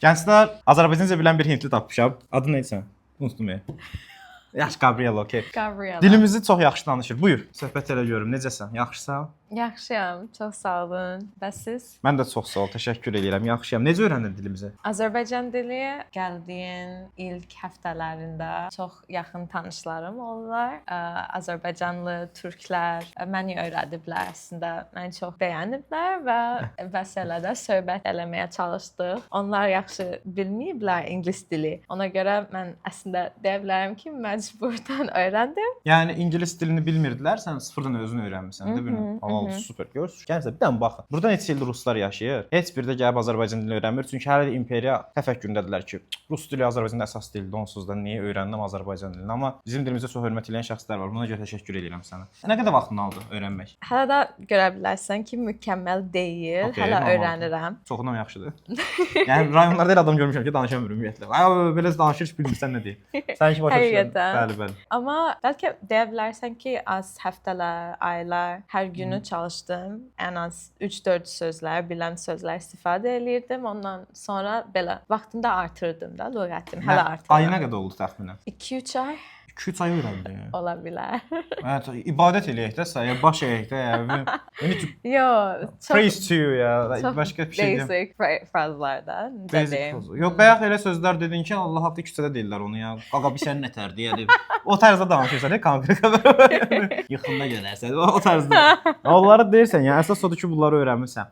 Gənclər, Azərbaycanca bilən bir hintli tapmışam. Adı nə isə? Unutdum ya. Yaxşı, Gabriel, okey. Gabriela. Dilimizi çox yaxşı danışır. Buyur, söhbət elə görüm. Necəsən? Yaxşısan? Yaxşıyam, çox sağ olun. Bəs siz? Mən də çox sağ ol, təşəkkür edirəm. Yaxşıyam. Necə öyrəndin dilimizi? Azərbaycan dili gəldiyin ilk həftələrində çox yaxın tanışlarım oldular. Azərbaycanlı türklər məni öyrədiblər əslində. Məni çox bəyəniblər və vəsələdə söhbət eləməyə çalışdıq. Onlar yaxşı bilməyiblər ingilis dili. Ona görə mən əslində deyə bilərəm ki, məcburdan öyrəndim. Yəni ingilis dilini bilmirdilər, sən sıfırdan özün öyrənmisən, də bilmirəm. Super. Görürsüz? Gənclər, bir dənə baxın. Burada neçə ildir ruslar yaşayır. Heç biri də gəlib Azərbaycan dilini öyrənmir. Çünki hələ də imperiya təfəkküründədirlər ki, rus dili Azərbaycanın əsas dilidir. Onsuz da niyə öyrəndim Azərbaycan dilini? Amma bizim dilimizə çox hörmət edən şəxslər var. Buna görə təşəkkür edirəm sənə. Nə qədər vaxtın aldı öyrənmək? Hələ də görə bilərsən ki, mükəmməl deyil. Okay, hələ normal. öyrənirəm. Çoxundan yaxşıdır. Yəni rayonlarda elə adam görmüşəm ki, danışamıram ümumiyyətlə. Ay belə danışır, heç bilmirsən nə deyir. Sən ki başa düşürsən. Bəli, bəli. Amma bəlkə deyə bilərsən ki, az həftələr, aylar, hər günü çalışdım. Ən az 3-4 sözlər, bilən sözlər istifadə eləyirdim. Ondan sonra belə vaxtında artırdım da lüğətimi. Hələ artırıram. Ayına qədər oldu təxminən? 2-3 ay 2-3 ay öyrəndin. ola bilər. Evet, ibadət eləyək də, ya baş əyək də, ya. Yox, Praise to you ya. Çox Başqa bir şey deyim. basic frazlardan dedim. Yox, bayaq elə sözlər dedin ki, Allah haqqı küçədə deyirlər onu ya. Qaqa bir sən nətər deyə. O tərzdə danışırsan, konkret. Yıxında görərsən. O tərzdə. Onları deyirsən, yəni əsas odur ki, bunları öyrənmisən.